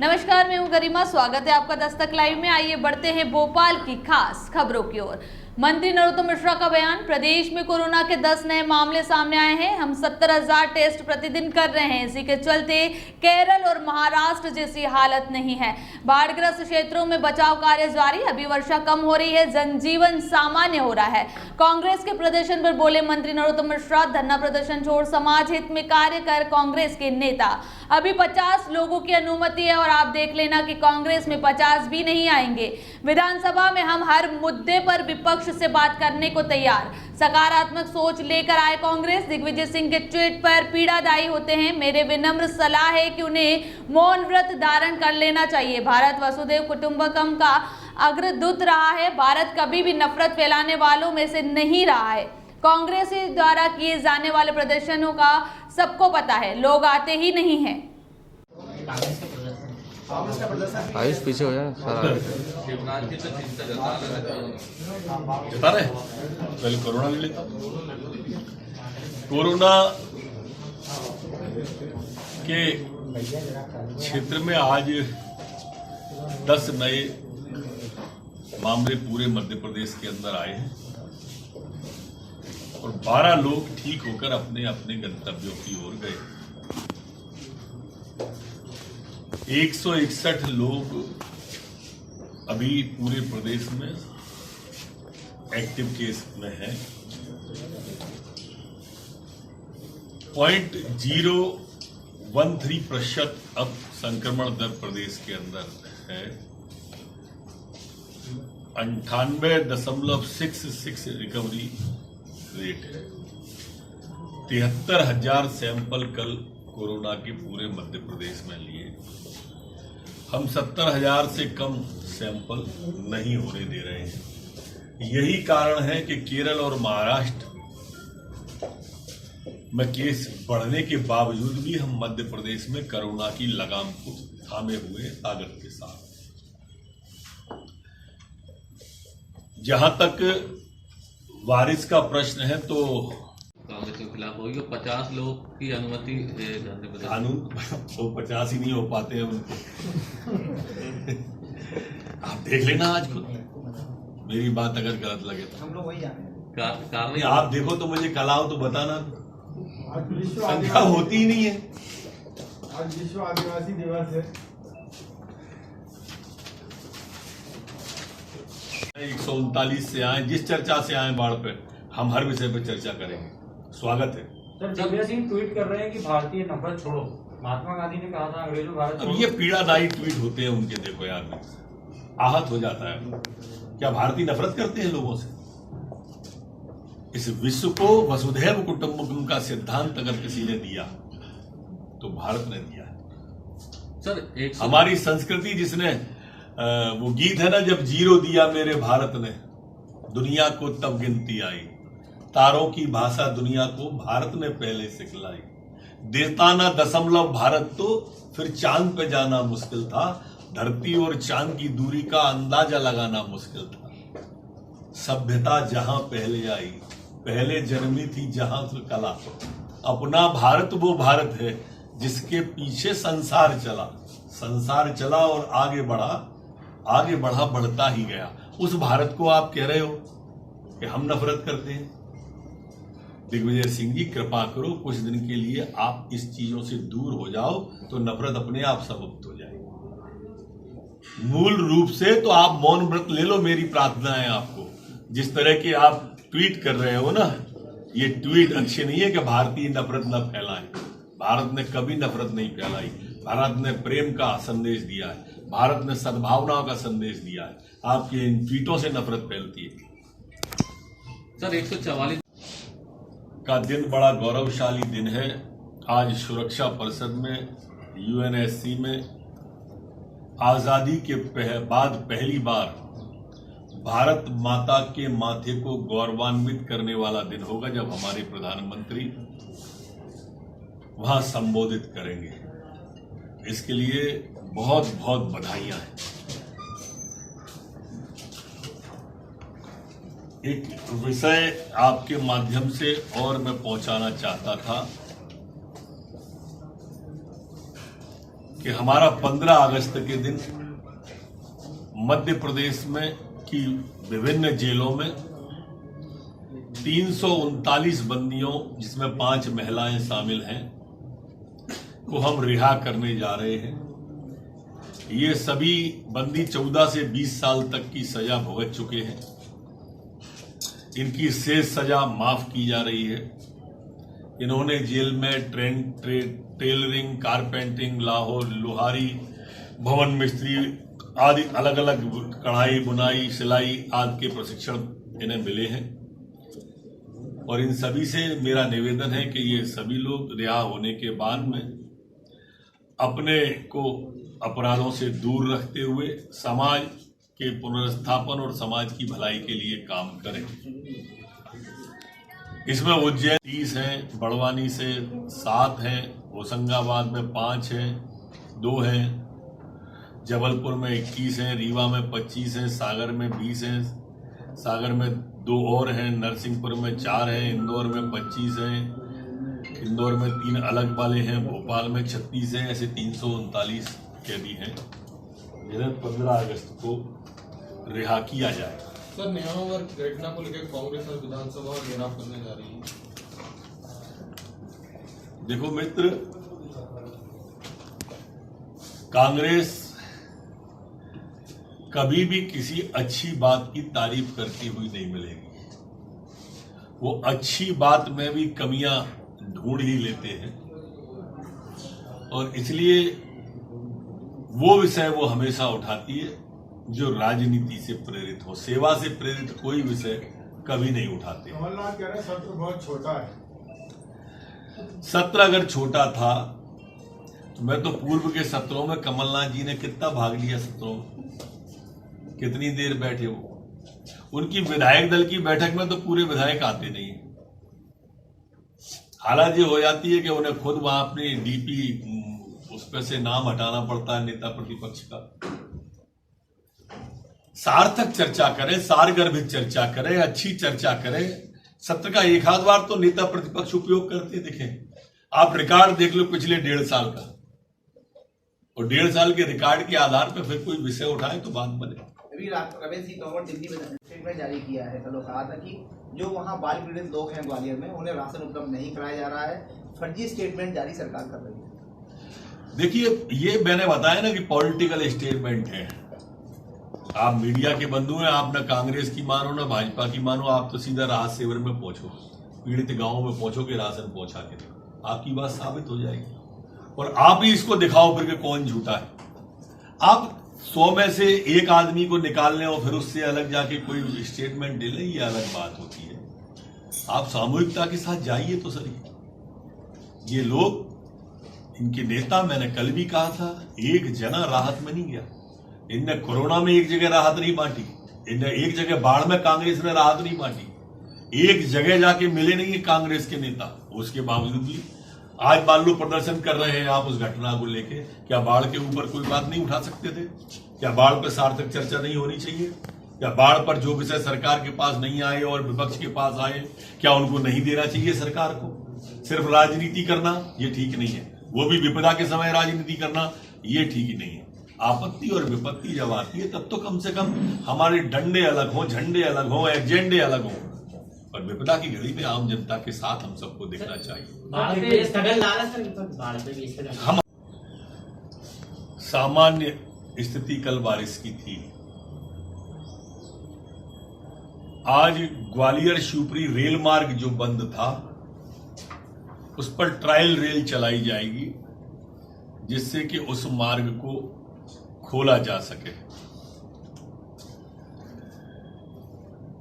नमस्कार, मैं हूं गरिमा। स्वागत है आपका दस्तक लाइव में। आइए बढ़ते हैं भोपाल की खास खबरों की ओर। मंत्री नरोत्तम मिश्रा का बयान। प्रदेश में कोरोना के 10 नए मामले सामने आए हैं। हम 70,000 टेस्ट प्रतिदिन कर रहे हैं। इसी के चलते केरल और महाराष्ट्र जैसी हालत नहीं है। बाढ़ग्रस्त क्षेत्रों में बचाव कार्य जारी। अभी वर्षा कम हो रही है, जनजीवन सामान्य हो रहा है। कांग्रेस के प्रदर्शन पर बोले मंत्री नरोत्तम मिश्रा, धरना प्रदर्शन छोड़ समाज हित में कार्य कर कांग्रेस के नेता। अभी 50 लोगों की अनुमति है और आप देख लेना कि कांग्रेस में 50 भी नहीं आएंगे। विधानसभा में हम हर मुद्दे पर विपक्ष से बात करने को तैयार। सकारात्मक सोच लेकर आए कांग्रेस। दिग्विजय सिंह के ट्वीट पर पीड़ादायी होते हैं। मेरे विनम्र सलाह है कि उन्हें मौन व्रत धारण कर लेना चाहिए। भारत वसुधैव कुटुंबकम का अग्रदूत रहा है। भारत कभी भी नफरत फैलाने वालों में से नहीं रहा है। कांग्रेस द्वारा किए जाने वाले प्रदर्शनों का सबको पता है, लोग आते ही नहीं हैं। आयुष पीछे हो जाए सारा बता रहे पहले कोरोना ले लेता हूं। कोरोना के क्षेत्र में आज 10 नए मामले पूरे मध्य प्रदेश के अंदर आए हैं और 12 लोग ठीक होकर अपने अपने गंतव्यों की ओर गए। 161 लोग अभी पूरे प्रदेश में एक्टिव केस में हैं। 0.013% अब संक्रमण दर प्रदेश के अंदर है। 98.66 रिकवरी रेट है। 73,000 सैंपल कल कोरोना के पूरे मध्य प्रदेश में लिए। हम 70,000 से कम सैंपल नहीं होने दे रहे हैं। यही कारण है कि केरल और महाराष्ट्र में केस बढ़ने के बावजूद भी हम मध्य प्रदेश में कोरोना की लगाम को थामे हुए ताकत के साथ। जहां तक वारिस का प्रश्न है तो कांग्रेस के खिलाफ होगी। 50 लोग की अनुमति कानून वो 50 ही नहीं हो पाते हैं उनको। आप देख लेना आज खुद, मेरी बात अगर गलत लगे तो हम लोग वही नहीं, आप देखो तो मुझे कल आओ तो बताना। संख्या होती ही नहीं है। आज विश्व आदिवासी दिवस है। 139 से आए, जिस चर्चा से आए बाढ़ पे, हम हर विषय पर चर्चा करेंगे। स्वागत है। सर, दिग्विजय सिंह ट्वीट कर रहे हैं कि भारतीय नफरत छोड़ो। महात्मा गांधी ने कहा था अंग्रेजों भारत अब छोड़ो। ये पीड़ादायी ट्वीट होते हैं उनके, देखो यार आहत हो जाता है। क्या भारतीय नफरत करते हैं लोगों से? इस विश्व को वसुधैव कुटुंबकम का सिद्धांत अगर किसी ने दिया तो भारत ने दिया है। सर हमारी संस्कृति जिसने वो गीत है ना, जब 0 दिया मेरे भारत ने, दुनिया को तब गिनती आई। तारों की भाषा दुनिया को भारत ने पहले सिखलाई। देता ना दशमलव भारत तो फिर चांद पे जाना मुश्किल था। धरती और चांद की दूरी का अंदाजा लगाना मुश्किल था। सभ्यता जहां पहले आई, पहले जन्मी थी जहां से कला। अपना भारत वो भारत है जिसके पीछे संसार चला और आगे बढ़ा बढ़ता ही गया। उस भारत को आप कह रहे हो कि हम नफरत करते हैं? दिग्विजय सिंह जी, कृपा करो कुछ दिन के लिए आप इस चीजों से दूर हो जाओ तो नफरत अपने आप समाप्त हो जाएगी। मूल रूप से तो आप मौन व्रत ले लो, मेरी प्रार्थना है आपको। जिस तरह के आप ट्वीट कर रहे हो ना, ये ट्वीट अच्छे नहीं है कि भारतीय नफरत न फैलाए। भारत ने कभी नफरत नहीं फैलाई। भारत ने प्रेम का संदेश दिया है। भारत ने सद्भावनाओं का संदेश दिया है। आपके इन ट्वीटों से नफरत फैलती है। सर 144 का दिन बड़ा गौरवशाली दिन है। आज सुरक्षा परिषद में, यूएनएससी में आजादी के बाद पहली बार भारत माता के माथे को गौरवान्वित करने वाला दिन होगा, जब हमारे प्रधानमंत्री वहां संबोधित करेंगे। इसके लिए बहुत बहुत बधाइयां हैं। एक विषय आपके माध्यम से और मैं पहुंचाना चाहता था। कि हमारा 15 अगस्त के दिन मध्य प्रदेश में की विभिन्न जेलों में 339 बंदियों, जिसमें 5 महिलाएं शामिल हैं, को हम रिहा करने जा रहे हैं। ये सभी बंदी 14 से 20 साल तक की सजा भुगत चुके हैं। इनकी शेष सजा माफ की जा रही है। इन्होंने जेल में टेलरिंग, कारपेंटिंग, लोहारी, भवन मिस्त्री आदि अलग अलग कढ़ाई, बुनाई, सिलाई आदि के प्रशिक्षण इन्हें मिले हैं। और इन सभी से मेरा निवेदन है कि ये सभी लोग रिहा होने के बाद में अपने को अपराधों से दूर रखते हुए समाज के पुनर्स्थापन और समाज की भलाई के लिए काम करें। इसमें उज्जैन 30 हैं, बड़वानी से 7 हैं, होशंगाबाद में 5 हैं, 2 हैं, जबलपुर में 21 हैं, रीवा में 25 हैं, सागर में 20 हैं, सागर में 2 और हैं, नरसिंहपुर में 4 हैं, इंदौर में 25 हैं, इंदौर में 3 अलग वाले हैं, भोपाल में 36 हैं। ऐसे 339 कैदी हैं जिन्हें 15 अगस्त को रिहा किया जाए। सर, न्यायावर घटना को लेकर कांग्रेस और विधानसभा घेराव करने जा रही है। देखो मित्र, कांग्रेस कभी भी किसी अच्छी बात की तारीफ करती हुई नहीं मिलेगी। वो अच्छी बात में भी कमियां ढूंढ ही लेते हैं और इसलिए वो विषय वो हमेशा उठाती है जो राजनीति से प्रेरित हो। सेवा से प्रेरित कोई विषय कभी नहीं उठाते। कमलनाथ कह रहे हैं सत्र बहुत छोटा है। सत्र अगर छोटा था तो मैं तो पूर्व के सत्रों में कमलनाथ जी ने कितना भाग लिया सत्रों में, कितनी देर बैठे वो। उनकी विधायक दल की बैठक में तो पूरे विधायक आते नहीं। हालात ये हो जाती है कि उन्हें खुद वहां अपनी डीपी उस पर से नाम हटाना पड़ता है नेता प्रतिपक्ष का। सार्थक चर्चा करें, सारगर्भित चर्चा करें, अच्छी चर्चा करें। सत्र का एक आध बार तो नेता प्रतिपक्ष उपयोग करते दिखे। आप रिकॉर्ड देख लो पिछले 1.5 साल का, और 1.5 साल के रिकॉर्ड के आधार पर फिर कोई विषय उठाए तो बात बने। अभी रमेश सिंह तोमर दिल्ली में स्टेटमेंट जारी किया है। कल कहा था कि जो वहाँ बाढ़ पीड़ित लोग हैं ग्वालियर में, उन्हें राशन उपलब्ध नहीं कराया जा रहा है। फर्जी स्टेटमेंट जारी सरकार कर रही है। देखिए, ये मैंने बताया ना कि पॉलिटिकल स्टेटमेंट है। आप मीडिया के बंधु हैं, आप ना कांग्रेस की मानो ना भाजपा की मानो, आप तो सीधा राहत शिविर में पहुंचो, पीड़ित गांवों में पहुंचो के राशन पहुंचा के देखो, आपकी बात साबित हो जाएगी। और आप ही इसको दिखाओ फिर कि कौन झूठा है। आप 100 में से एक आदमी को निकाल लें और फिर उससे अलग जाके कोई स्टेटमेंट दे लें, ये अलग बात होती है। आप सामूहिकता के साथ जाइए तो सही। ये लोग, इनके नेता, मैंने कल भी कहा था, एक जना राहत में नहीं गया। इनने कोरोना में एक जगह राहत नहीं बांटी, इनने एक जगह बाढ़ में कांग्रेस ने राहत नहीं बांटी, एक जगह जाके मिले नहीं है कांग्रेस के नेता। उसके बावजूद भी आज मान लो प्रदर्शन कर रहे हैं आप उस घटना को लेके। क्या बाढ़ के ऊपर कोई बात नहीं उठा सकते थे? क्या बाढ़ पर सार्थक चर्चा नहीं होनी चाहिए? क्या बाढ़ पर जो विषय सरकार के पास नहीं आए और विपक्ष के पास आए, क्या उनको नहीं देना चाहिए सरकार को? सिर्फ राजनीति करना ये ठीक नहीं है, वो भी विपदा के समय राजनीति करना ये ठीक ही नहीं है। आपत्ति और विपत्ति जब आती है तब तो कम से कम हमारे डंडे अलग हों, झंडे अलग हों, एजेंडे अलग हों, और विपदा की घड़ी में आम जनता के साथ हम सबको देखना चाहिए। हम सामान्य स्थिति कल बारिश की थी। आज ग्वालियर शिवपुरी रेल मार्ग जो बंद था उस पर ट्रायल रेल चलाई जाएगी, जिससे कि उस मार्ग को खोला जा सके।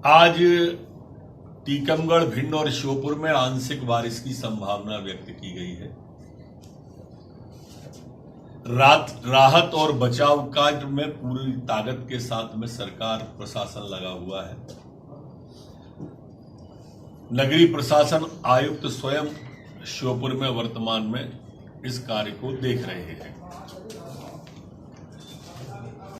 आज टीकमगढ़, भिंड और श्योपुर में आंशिक बारिश की संभावना व्यक्त की गई है। राहत और बचाव कार्य में पूरी ताकत के साथ में सरकार प्रशासन लगा हुआ है। नगरीय प्रशासन आयुक्त स्वयं श्योपुर में वर्तमान में इस कार्य को देख रहे हैं।